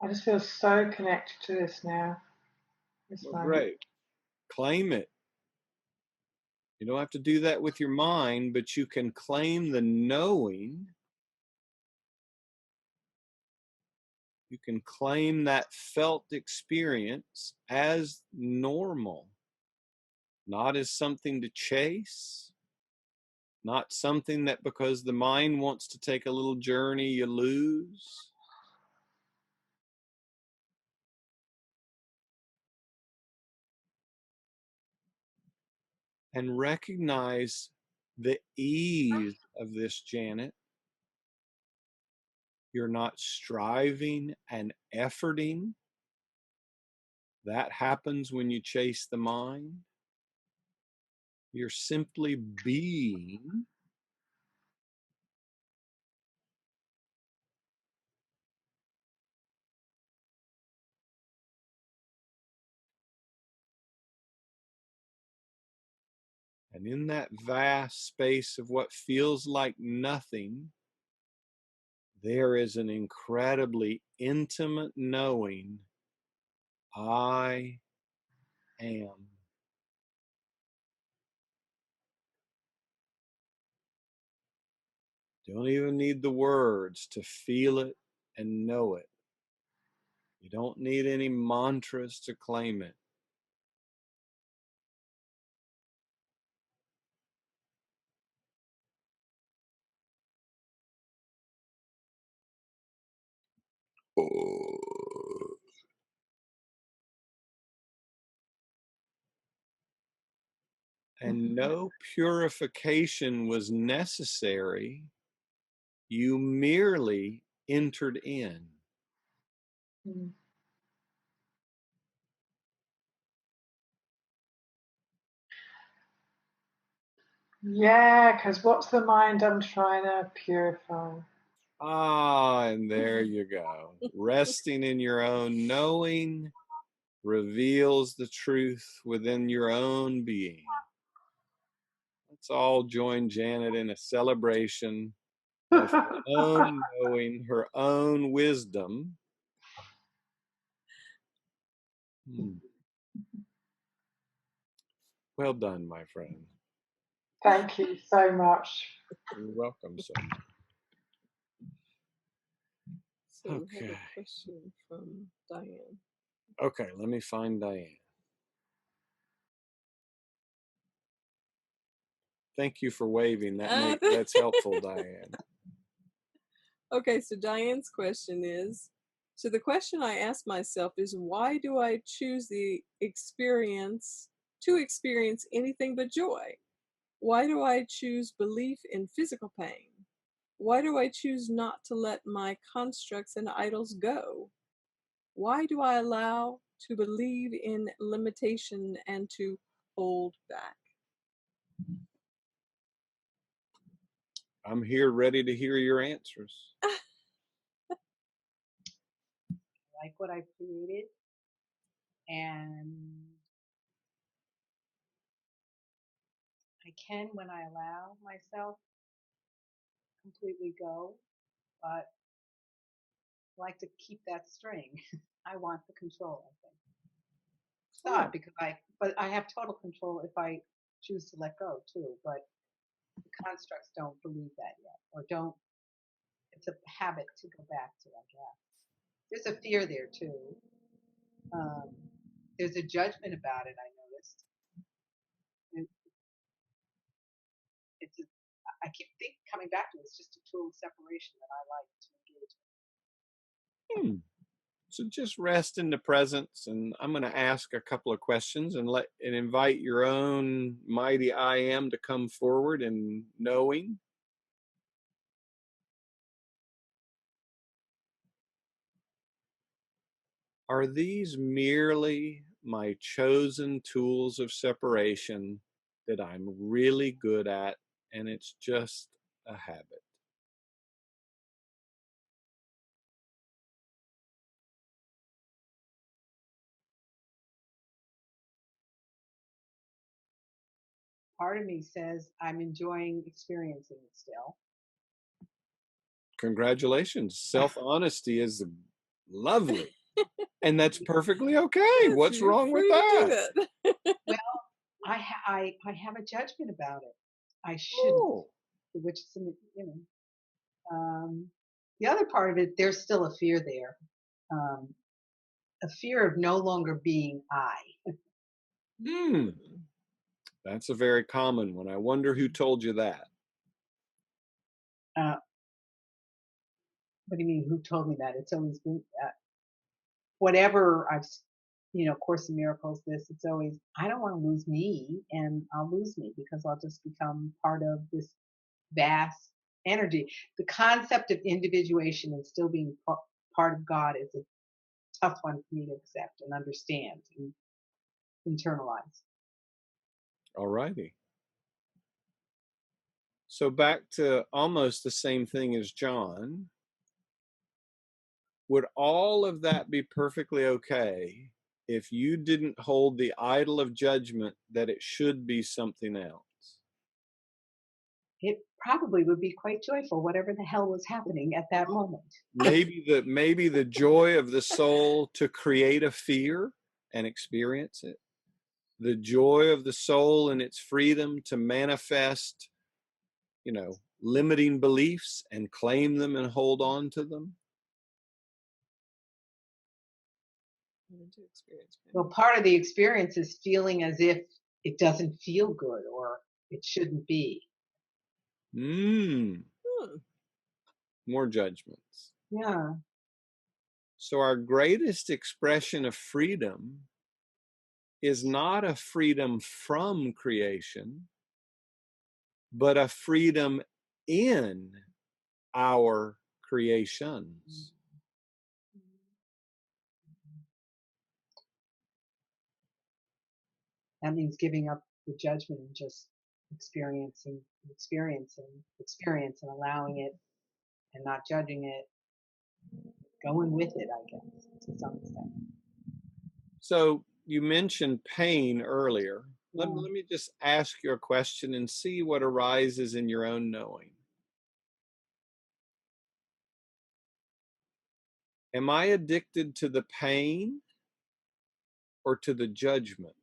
I just feel so connected to this now. This Well, moment. great. Claim it. You don't have to do that with your mind, but you can claim the knowing. You can claim that felt experience as normal, not as something to chase, not something that because the mind wants to take a little journey, you lose. And recognize the ease of this, Janet. You're not striving and efforting. That happens when you chase the mind. You're simply being. And in that vast space of what feels like nothing, there is an incredibly intimate knowing, I am. Don't even need the words to feel it and know it. You don't need any mantras to claim it. Oh. And no purification was necessary. You merely entered in. Mm. Yeah, because what's the mind I'm trying to purify? Ah, and there you go. Resting in your own knowing reveals the truth within your own being. Let's all join Janet in a celebration of her own knowing, her own wisdom. Well done, my friend. Thank you so much. You're welcome, sir. So we have Okay. a question from Diane. Okay, let me find Diane. Thank you for waving. That's helpful, Diane. Okay, so Diane's question is, So the question I ask myself is, why do I choose to experience anything but joy? Why do I choose belief in physical pain? Why do I choose not to let my constructs and idols go? Why do I allow to believe in limitation and to hold back? I'm here ready to hear your answers. Like what I created, and I can, when I allow myself, completely go, but I like to keep that string. I want the control, I think. It's odd because but I have total control if I choose to let go too, but the constructs don't believe that yet, or don't, it's a habit to go back to, I guess. There's a fear there too. Um, there's a judgment about it, I noticed. It's a, I keep coming back to it. It's just a tool of separation that I like to engage with. So just rest in the presence, and I'm going to ask a couple of questions and invite your own mighty I am to come forward in knowing. Are these merely my chosen tools of separation that I'm really good at, and it's just a habit? Part of me says I'm enjoying experiencing it still. Congratulations. Self-honesty is lovely. And that's perfectly okay. What's You're wrong with free to do that? that. Well, I have a judgment about it. I shouldn't, Oh, which is, the other part of it, there's still a fear there. A fear of no longer being I. That's a very common one. I wonder who told you that. What do you mean? Who told me that? It's always been whatever I've, Course in Miracles. It's always, I don't want to lose me, and I'll lose me because I'll just become part of this vast energy. The concept of individuation and still being part of God is a tough one for me to accept and understand and internalize. All righty. So back to almost the same thing as John. Would all of that be perfectly okay if you didn't hold the idol of judgment that it should be something else? It probably would be quite joyful, whatever the hell was happening at that moment. Maybe the joy of the soul to create a fear and experience it. The joy of the soul and its freedom to manifest, limiting beliefs and claim them and hold on to them. Well, part of the experience is feeling as if it doesn't feel good or it shouldn't be. More judgments. Yeah. So our greatest expression of freedom is not a freedom from creation, but a freedom in our creations. That means giving up the judgment and just experiencing experience and allowing it and not judging it, going with it, I guess, to some extent. So you mentioned pain earlier. Yeah. Let me just ask you a question and see what arises in your own knowing. Am I addicted to the pain or to the judgment?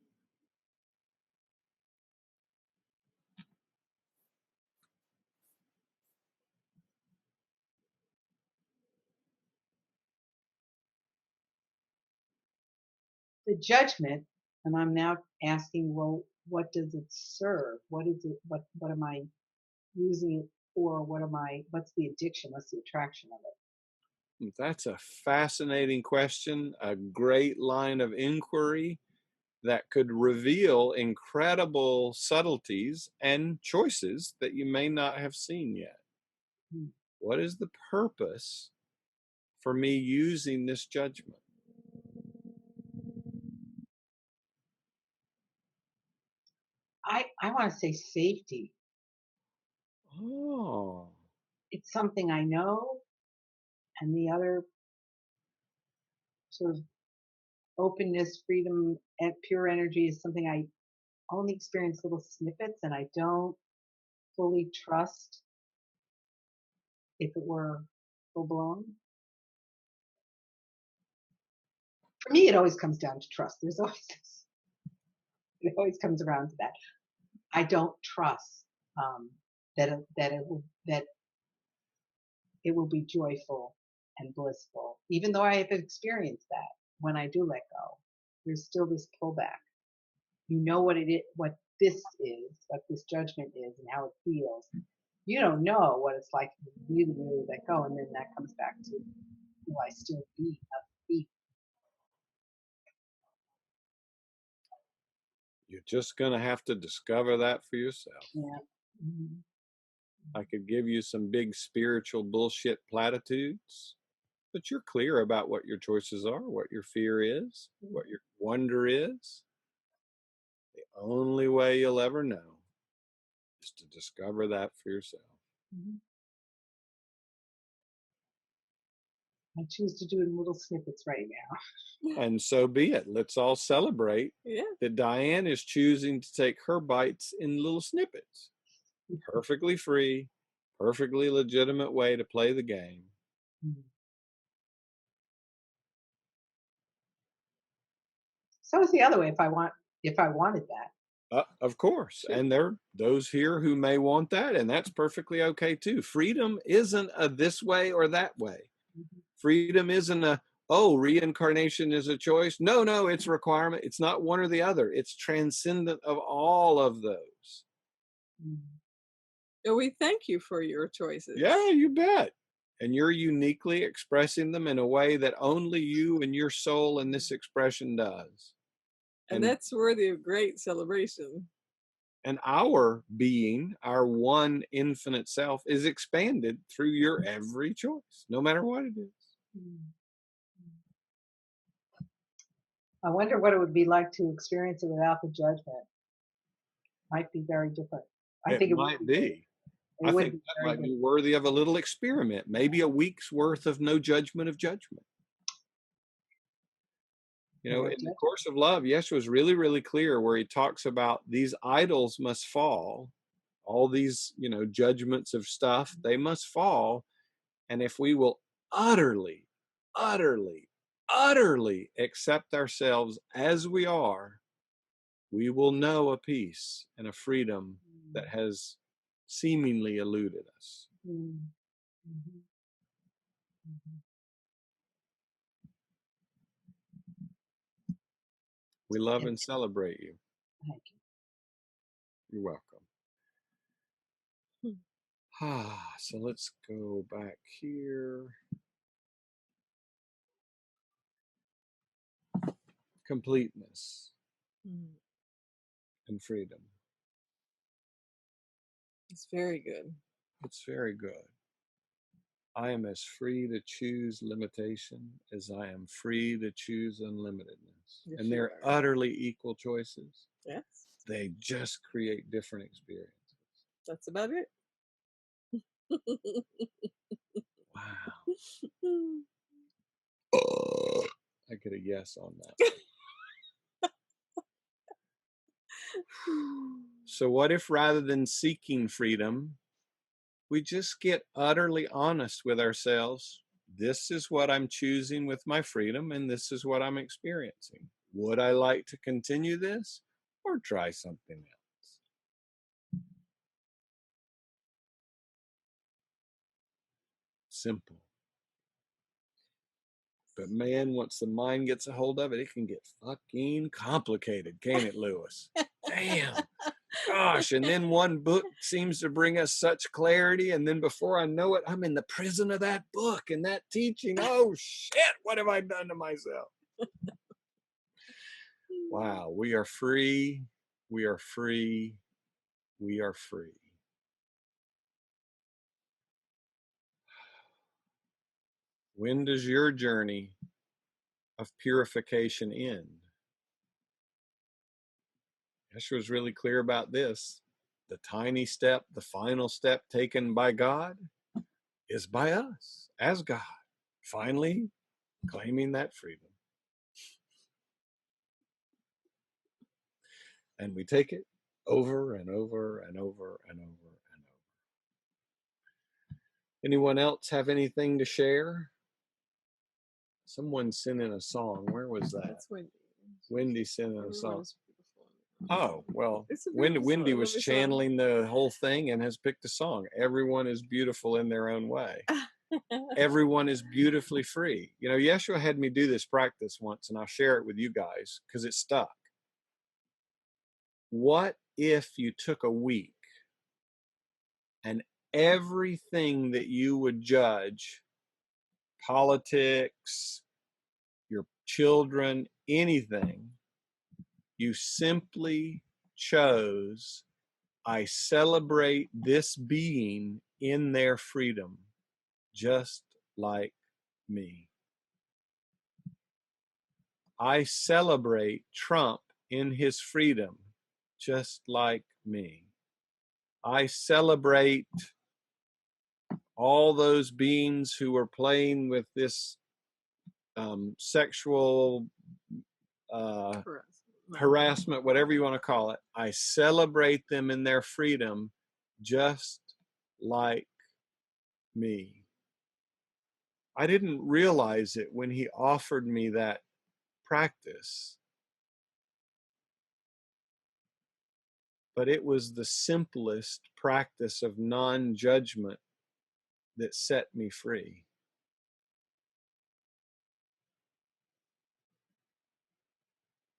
The judgment, and I'm now asking, well, what does it serve? What is it? What am I using it for? What's the addiction? What's the attraction of it? That's a fascinating question, a great line of inquiry that could reveal incredible subtleties and choices that you may not have seen yet. Hmm. What is the purpose for me using this judgment? I want to say safety. Oh, It's something I know, and the other sort of openness, freedom, and pure energy is something I only experience little snippets, and I don't fully trust if it were full blown. For me, it always comes down to trust. There's always this, it always comes around to that. I don't trust that it will be joyful and blissful, even though I have experienced that. When I do let go, there's still this pullback. You know what it is, what this is, what this judgment is, and how it feels. You don't know what it's like to really, really let go, and then that comes back to, will I still be? you're just going to have to discover that for yourself. Yeah. Mm-hmm. I could give you some big spiritual bullshit platitudes, but you're clear about what your choices are, what your fear is, what your wonder is. The only way you'll ever know is to discover that for yourself. Mm-hmm. I choose to do it in little snippets right now. And so be it. Let's all celebrate that Diane is choosing to take her bites in little snippets. Perfectly free, perfectly legitimate way to play the game. Mm-hmm. So is the other way if I wanted that. Of course. Sure. And there are those here who may want that, and that's perfectly okay too. Freedom isn't a this way or that way. Mm-hmm. Freedom isn't a, oh, reincarnation is a choice. No, it's a requirement. It's not one or the other. It's transcendent of all of those. And we thank you for your choices. Yeah, you bet. And you're uniquely expressing them in a way that only you and your soul in this expression does. And that's worthy of great celebration. And our being, our one infinite self, is expanded through your every choice, no matter what it is. I wonder what it would be like to experience it without the judgment. Might be very different. I think it might be. I think that might be worthy of a little experiment, maybe a week's worth of no judgment of judgment. You know, in the course of love, Yeshua was really, really clear where he talks about these idols must fall. All these, judgments of stuff, they must fall. And if we will utterly, utterly, utterly accept ourselves as we are, we will know a peace and a freedom that has seemingly eluded us. Mm-hmm. We love and celebrate you. Thank you. You're welcome. So let's go back here. Completeness and freedom. It's very good. It's very good. I am as free to choose limitation as I am free to choose unlimitedness. Yes, and they're utterly equal choices. Yes. They just create different experiences. That's about it. Wow. I get a yes on that. So what if rather than seeking freedom, we just get utterly honest with ourselves? This is what I'm choosing with my freedom, and this is what I'm experiencing. Would I like to continue this or try something else? Simple. But man, once the mind gets a hold of it, it can get fucking complicated, can't it, Lewis? Damn. gosh. And then one book seems to bring us such clarity. And then before I know it, I'm in the prison of that book and that teaching. Oh, shit, what have I done to myself? Wow, we are free. We are free. We are free. When does your journey of purification end? Yeshua was really clear about this. The tiny step, the final step taken by God is by us as God, finally claiming that freedom. And we take it over and over and over and over and over. Anyone else have anything to share? Someone sent in a song. Where was that? That's Wendy. Wendy sent in a song. Everyone's beautiful. Oh, well, It's a beautiful Wendy song. was Lovely song. channeling the whole thing and has picked a song. Everyone is beautiful in their own way. Everyone is beautifully free. You know, Yeshua had me do this practice once, and I'll share it with you guys because it stuck. What if you took a week and everything that you would judge, politics, your children, anything, you simply chose, I celebrate this being in their freedom, just like me. I celebrate Trump in his freedom, just like me. I celebrate all those beings who are playing with this sexual harassment, whatever you want to call it. I celebrate them in their freedom, just like me. I didn't realize it when he offered me that practice, but it was the simplest practice of non-judgment that set me free.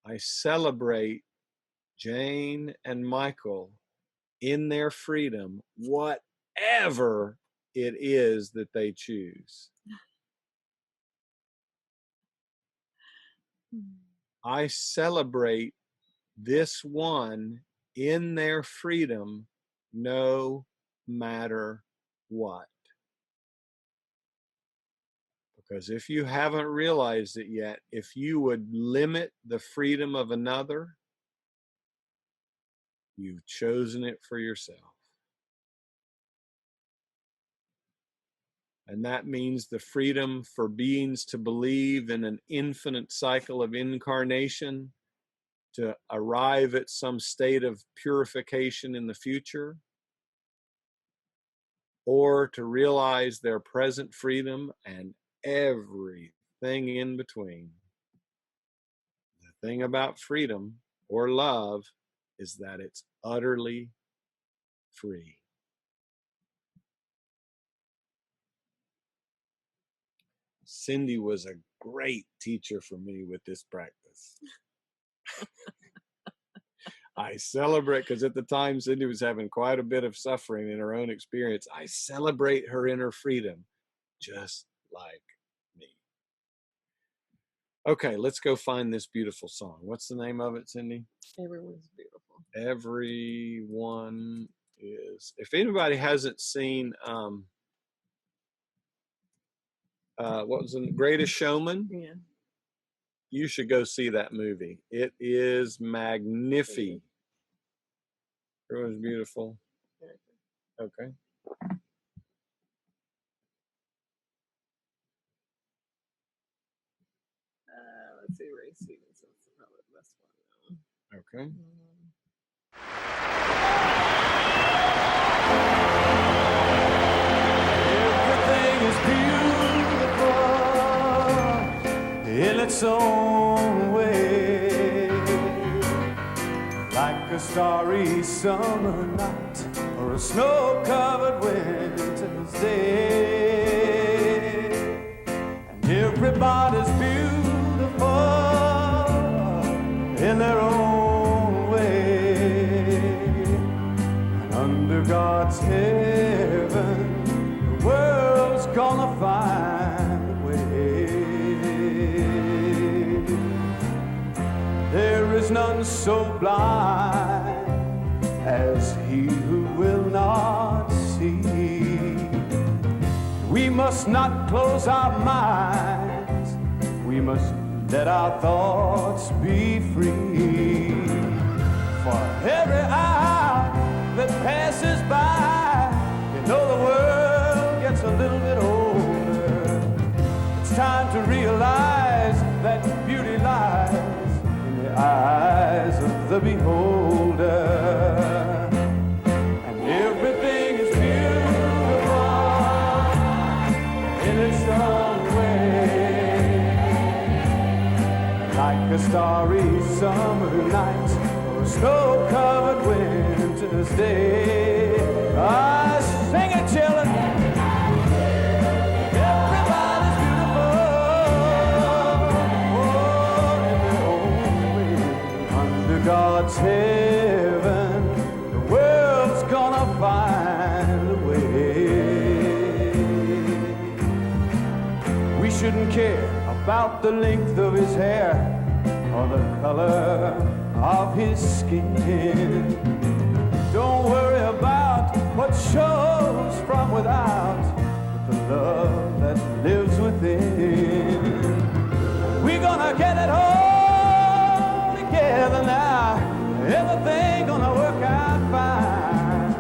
I celebrate Jane and Michael in their freedom, whatever it is that they choose. I celebrate this one in their freedom, no matter what. Because if you haven't realized it yet, if you would limit the freedom of another, you've chosen it for yourself. And that means the freedom for beings to believe in an infinite cycle of incarnation, to arrive at some state of purification in the future, or to realize their present freedom and everything in between. The thing about freedom or love is that it's utterly free. Cindy was a great teacher for me with this practice. I celebrate, because at the time Cindy was having quite a bit of suffering in her own experience. I celebrate her inner freedom, just like me. Okay, let's go find this beautiful song. What's the name of it, Cindy? Everyone's beautiful. Everyone is. If anybody hasn't seen, what was the Greatest Showman? Yeah. You should go see that movie. It is magnificent. Everyone's beautiful. Okay. Let's see, Ray Stevenson's probably the best one. Okay. Everything is beautiful in its own way, like a starry summer night or a snow-covered winter's day. And everybody's beautiful in their own way. is none so blind as he who will not see. We must not close our minds, we must let our thoughts be free. For every hour that passes by, you know the world gets a little bit older. It's time to realize that beauty lies in the eyes of the beholder. And everything is beautiful in its own way, like a starry summer night or a snow-covered winter's day. Ah, sing it, children. Everybody's beautiful. Oh, in their own way. Under God's heaven, the world's gonna find a way. We shouldn't care about the length of his hair or the color of his skin. Don't worry about what shows from without, but the love that lives within. We're gonna get it all together now. Everything gonna work out fine.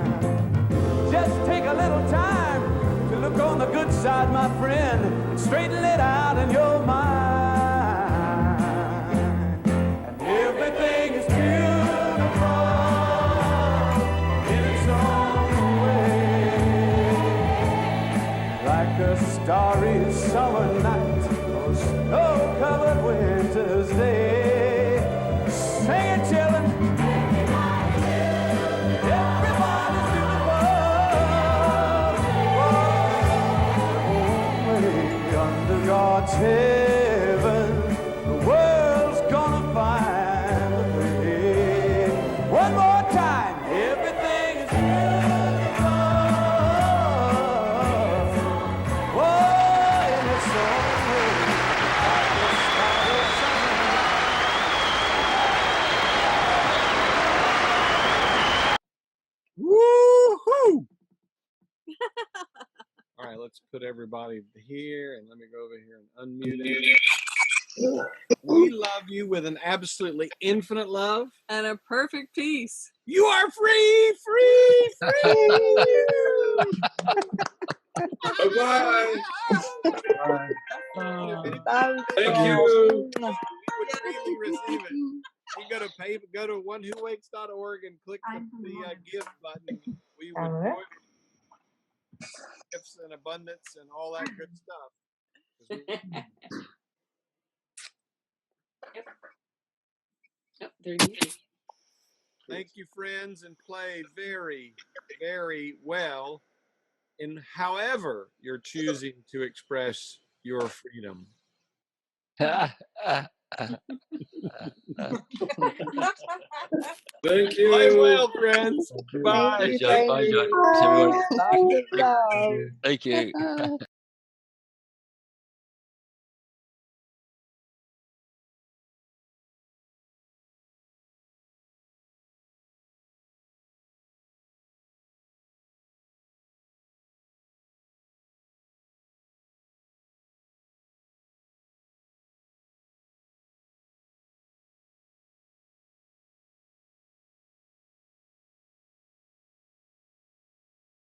Just take a little time to look on the good side, my friend, and straighten it out in your mind. And everything is beautiful in its own way, like a starry summer night or snow-covered winter's day. Sing it, children. Everybody's beautiful. Under God's heaven, the world's gonna find a way. One more time. Everything is beautiful. Oh, in its own way. Like a starry summer night. Woo-hoo! All right, let's put everybody here, and let me go over here and unmute it. We love you with an absolutely infinite love. And a perfect peace. You are free, free, free. Bye-bye. Thank Thank you. We would really receive it. You go to onewhowakes.org and click the give button. We would join gifts and abundance and all that good stuff. Yep, there you go. Thank you, friends, and play very, very well in however you're choosing to express your freedom. Thank you. Play well, friends. Bye. Bye, Joe. Bye, Joe. Thanks, everyone. Thank you.